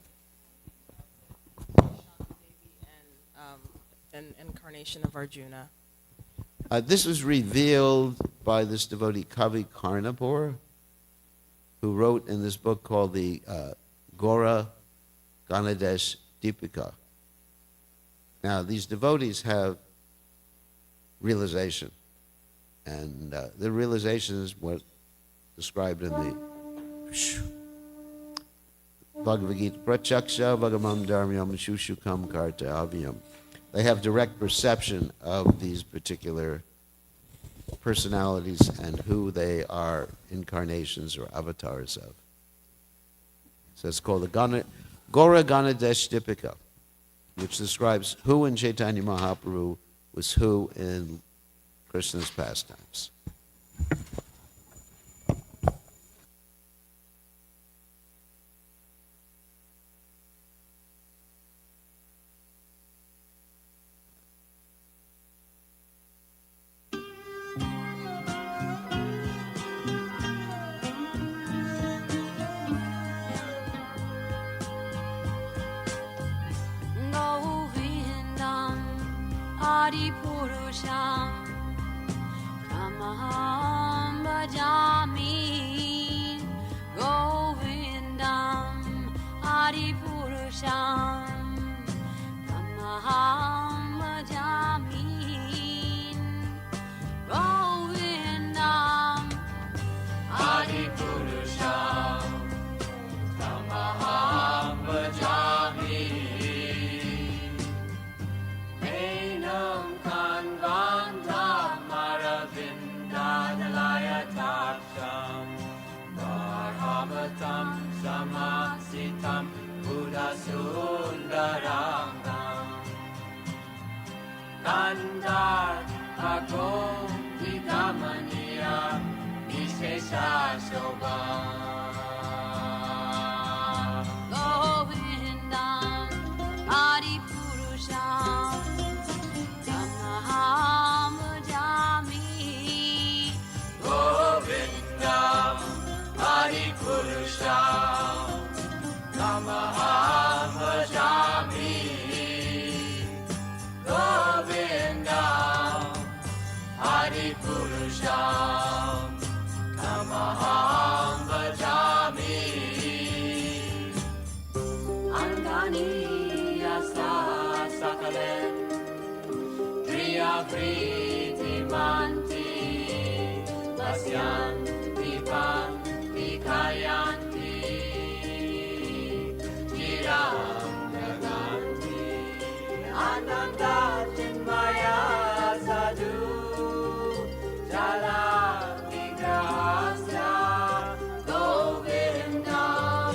C: An incarnation of Arjuna.
A: This was revealed by this devotee Kavi Karnapur, who wrote in this book called the Gora Ganadesh Deepika. Now, these devotees have realization. And the realization is what described in the Bhagavad Gita, Prachaksha Bhagamam Dharmyam Shushukam Karta Avyam. They have direct perception of these particular personalities and who they are incarnations or avatars of. So it's called the Gora Ganadesh Dipika, which describes who in Chaitanya Mahaprabhu was who in Krishna's pastimes.
D: Govindam Adipurusham Tamaham Bhajami. Govindam Adipurusham Tamaham Bhajami. Govindam Adipurusham Tamaham Bhajami. Enam Kanvantam Aravindadalayataksham Bharavatam Samasitam Buddhasundarangam Kandar Agom Vidamaniya Vishesha Shobham Govindam Adipurusham Tamaham Bhajami. Govindam Adipurusham Tamaham Bhajami. Govindam Adipurusham Tamaham Bhajami. Andani Asa Sakalen Priya Priti Manti Vasyanti Panti Kayanti Chiram Naganti Ananda Chinmaya Sadhu Jala Vigrahasya Govindam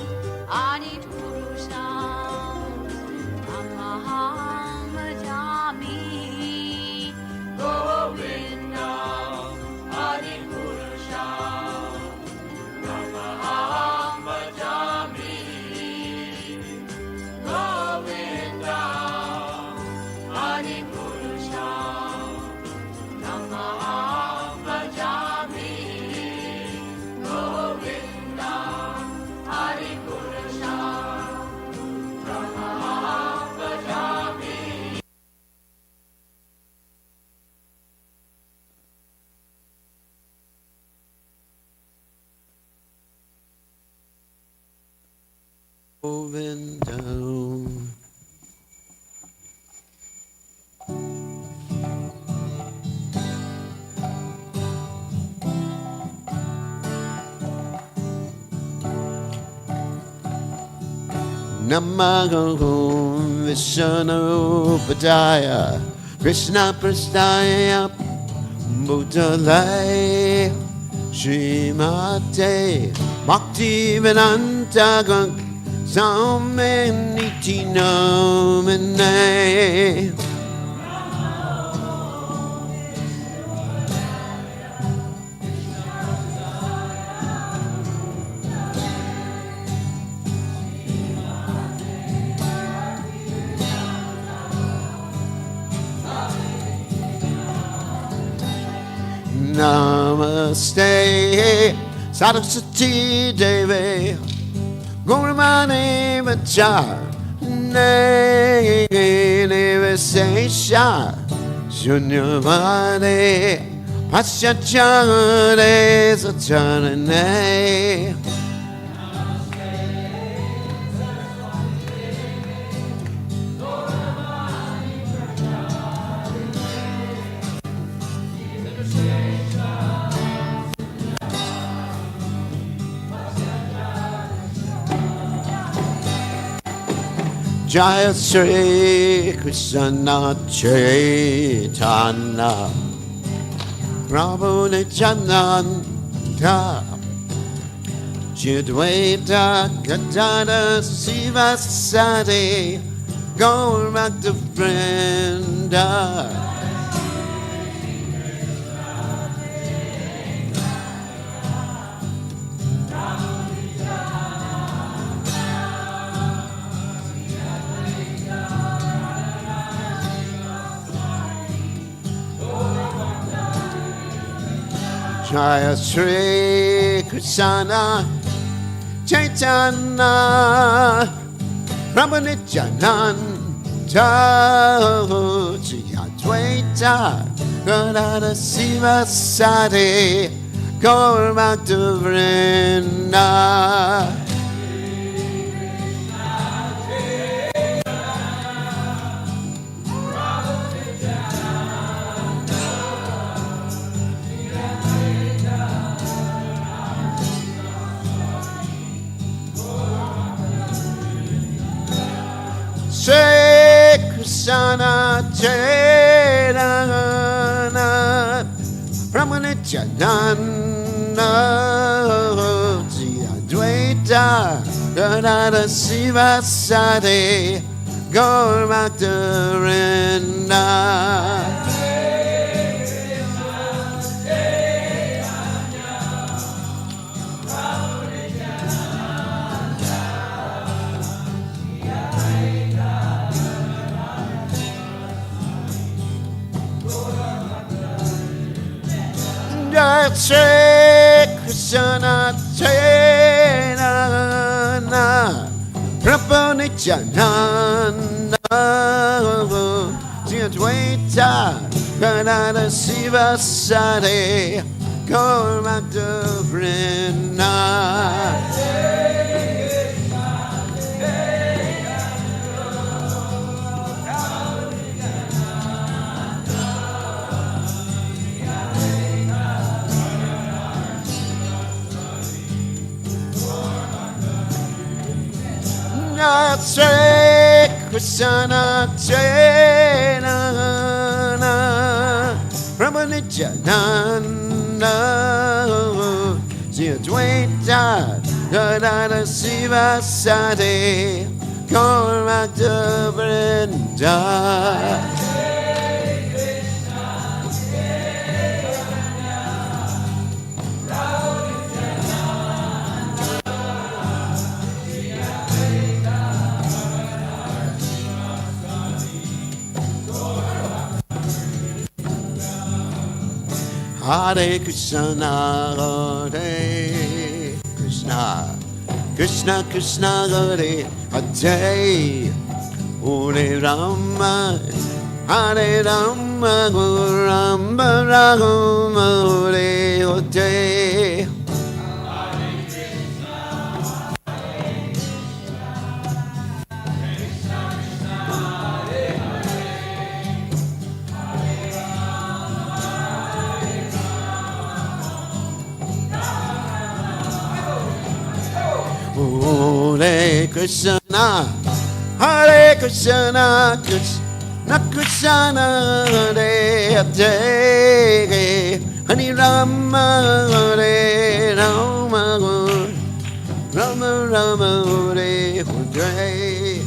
D: Adipurusham Tamaham Bhajami. Govindam Adipurusham Tamaham Bhajami. Govindam Adipurusham Tamaham Bhajami. Govindam Adipurusham Tamaham Bhajami.
A: Govindam. Namaho Vishnu Padaya Krishna Prastaya Bhutale Srimate Bhaktivedanta Samaniti Namane. Namaste Saraswati Devi Gurmani Vachar Nevasesha Shunyamane Paschachare Sacharane. Jaya Sri Krishna Chaitanya Prabhu Nityananda Chidwaita Gadada Sivasati Gaur Bhakta Vrinda Jaya Sri Krishna Chaitanya Prabhu Nityananda Jaya Dvaita Gadada Sivasati Gaur Bhakta Vrinda Shri Krishna Chaitanya Prabhu Nityananda Jaya Dvaita Gadada Sivasati Gaur Bhakta Vrinda Jaya Sri Krishna Chaitanya Prabhu Nityananda Jaya Dvaita Gadada Sivasati Gaur Bhakta Vrinda Sri Krishna Chaitanya Prabhu Nityananda Jaya Dvaita Gadada Sivasati Gaur Bhakta Vrinda Hare Krishna, Hare Krishna, Krishna Krishna, Hare Hare, Hare Rama, Hare Rama, Rama Rama, Hare Hare. Hare Krishna, Hare Krishna, Krishna Krishna, Hare Hare, Hare Rama, Hare Rama, Rama Rama, Hare Hare.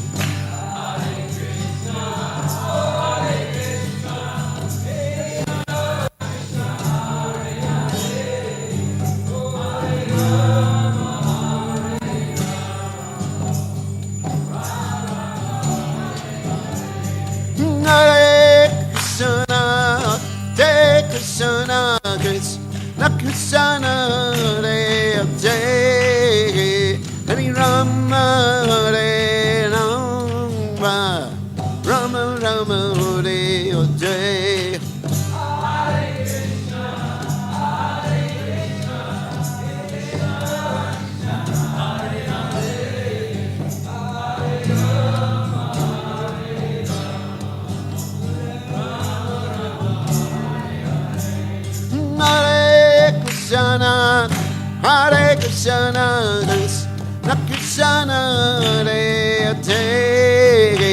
A: Hare Krishna, Hare Krishna, Krishna Krishna, Hare Hare, Hare Rama, Hare Rama, Rama Rama, Hare Hare. Krishna, Hare Krishna, Krishna Krishna, Hare Hare,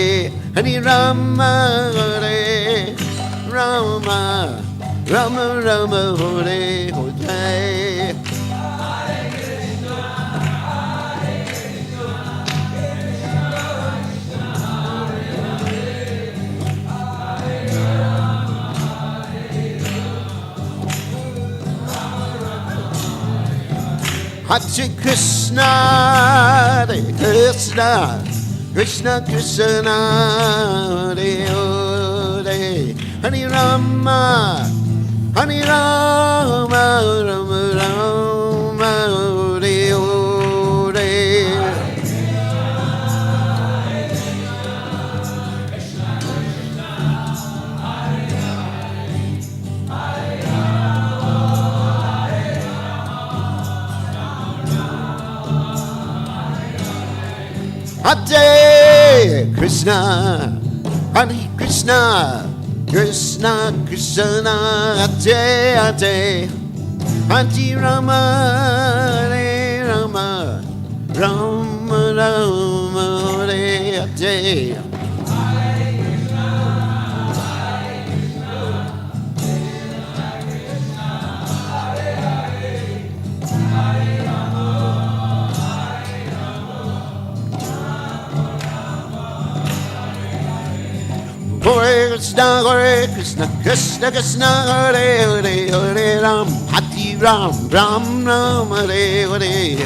A: Hare Rama, Hare Rama, Rama Rama, Hare Hare. Hare Krishna, Hare Krishna, Krishna Krishna, Hare Hare, Hare Rama, Hare Rama, Rama Rama, Hare Hare. Hare Krishna, Hare Krishna, Krishna Krishna, Hare Hare, Hare Rama, Hare Rama, Rama Rama, Hare Hare. Hare Krishna, Krishna Krishna, Hare Hare, Hare Ram, Hare Ram, Ram Ram, Hare Hare.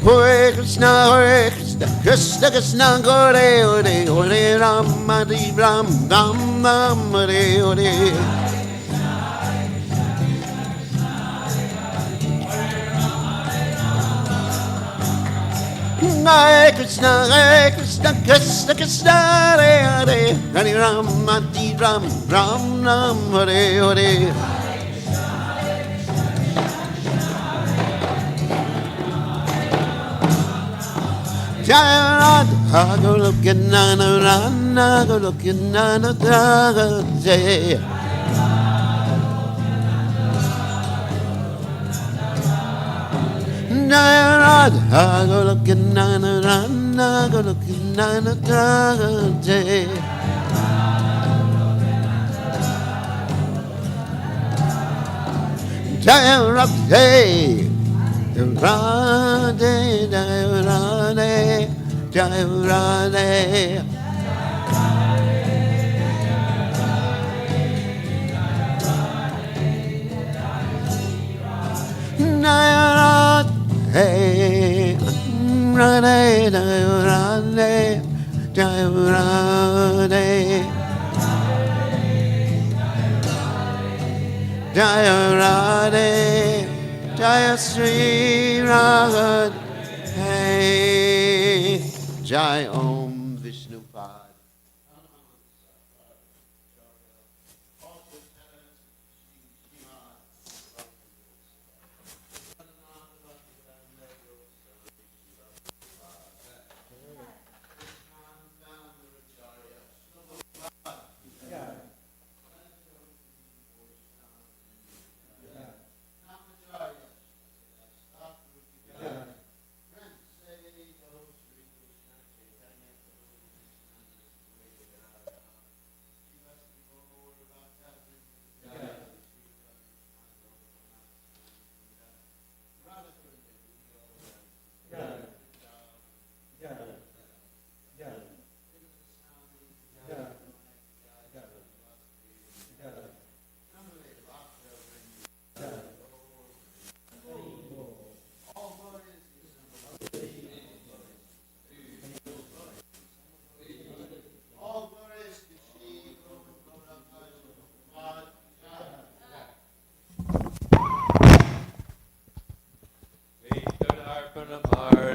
A: Hare Krishna, Krishna Krishna, Hare Hare, Hare Ram, Hare Ram, Ram Ram, Hare Hare. Hare Krishna, Krishna Krishna, Hare Hare, Hare Ram, Hare Ram, Ram Ram, Hare Hare. Jaya Radha, Goloka Nana Rana, Goloka Nana Draga Jaya. Jaya Radha, Goloka Nana Rana, Goloka Nana Draga Jaya. Jaya Radha, Radhe, Jaya Radhe, Jaya Radhe. Jaya Radhe, Radhe, Jaya Radhe, Jaya Radhe. Jaya Radhe, Jaya Sri Radhe, Jai Om Vishnupad.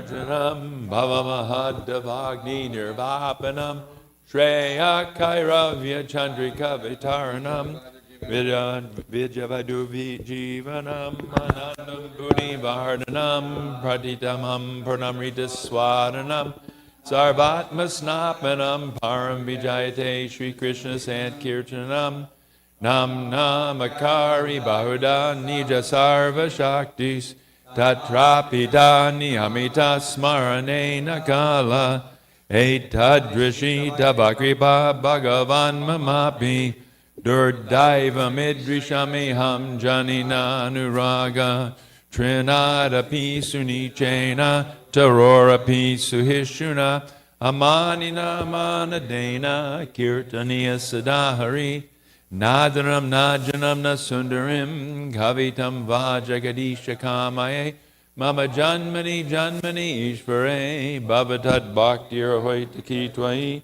E: Arjanam Bhavamahadavagni Nirvapanam Shreya Kairavya Chandrika Vitaranam Vijavadu Jivanam Anandam Buni Vardhanam Pratitamam Pranamrita Swadanam Sarvatma Snapanam Param Vijayate Shri Krishna Sankirtanam Nam namakari bahuda nija sarva shaktis tatrapida niyamita smarane nakala etadrishi tabakripa bhagavan mamapi durdaiva midrishamiham janina nuraga trinadapi sunichena tarorapi suhishuna amanina manadena kirtaniya sadahari Nadaram najanam nasundarim kavitam vajagadisha kamaye mama janmani janmani ishvare bhavatat bhaktir hoitaki tvai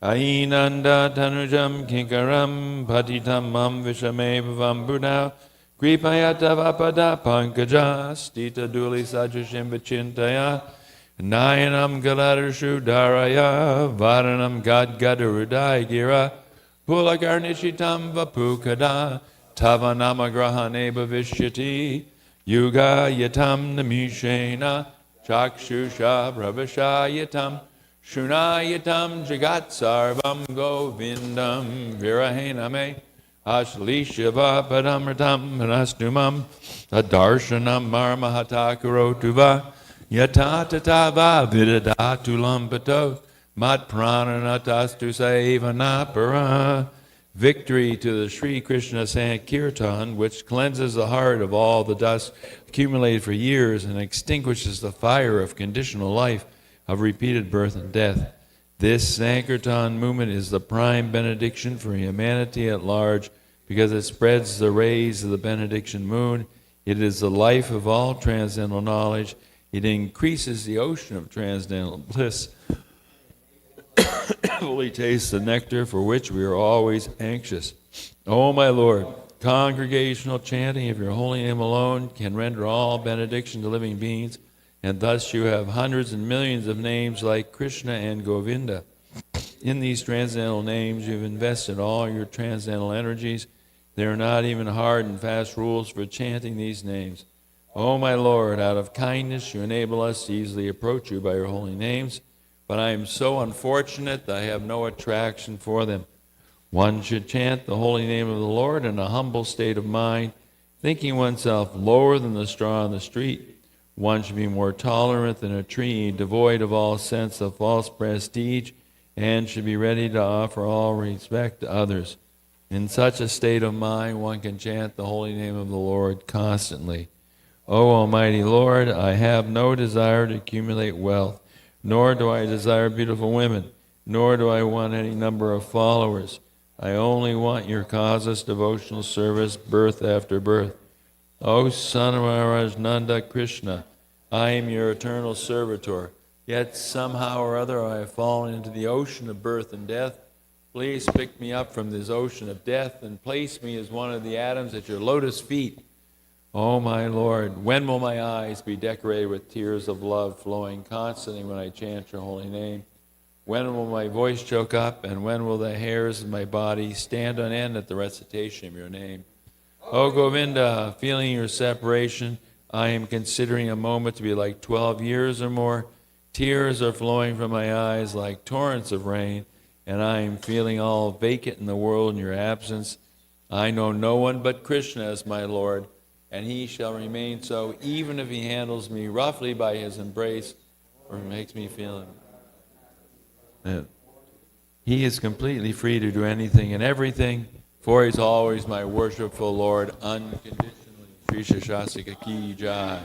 E: ainanda tanujam kinkaram patitam mam vishame bhavam buddha kripayata vapada pankaja stita duli sajashim vachintaya nayanam galadarshu dharaya varanam gadgadarudai gira Pulakarnishitam vapukada tavanamagrahane bhavishyati yuga yatam namishena chakshusha pravashayatam shunayatam jagat sarvam govindam virahename ashlishyava padamratam manastumam adarshanam marmahatakurotuva yatatatava vidadatulam pato Mat prananatastu savanapara. Victory to the Sri Krishna Sankirtan, which cleanses the heart of all the dust accumulated for years and extinguishes the fire of conditional life, of repeated birth and death. This Sankirtan movement is the prime benediction for humanity at large because it spreads the rays of the benediction moon. It is the life of all transcendental knowledge. It increases the ocean of transcendental bliss. Fully taste the nectar for which we are always anxious. O my Lord, congregational chanting of your holy name alone can render all benediction to living beings, and thus you have hundreds and millions of names like Krishna and Govinda. In these transcendental names, you've invested all your transcendental energies. There are not even hard and fast rules for chanting these names. O my Lord, out of kindness you enable us to easily approach you by your holy names, but I am so unfortunate that I have no attraction for them. One should chant the holy name of the Lord in a humble state of mind, thinking oneself lower than the straw on the street. One should be more tolerant than a tree, devoid of all sense of false prestige, and should be ready to offer all respect to others. In such a state of mind, one can chant the holy name of the Lord constantly. O Almighty Lord, I have no desire to accumulate wealth, nor do I desire beautiful women, nor do I want any number of followers. I only want your causeless devotional service, birth after birth. O Son of Maharaj Nanda Krishna, I am your eternal servitor, yet somehow or other I have fallen into the ocean of birth and death. Please pick me up from this ocean of death and place me as one of the atoms at your lotus feet. Oh, my Lord, when will my eyes be decorated with tears of love flowing constantly when I chant your holy name? When will my voice choke up, and when will the hairs of my body stand on end at the recitation of your name? Oh, Govinda, feeling your separation, I am considering a moment to be like 12 years or more. Tears are flowing from my eyes like torrents of rain, and I am feeling all vacant in the world in your absence. I know no one but Krishna as my Lord, and he shall remain so even if he handles me roughly by his embrace or makes me feel that he is completely free to do anything and everything, for he's always my worshipful Lord unconditionally. Sri Shastika Ki Jai.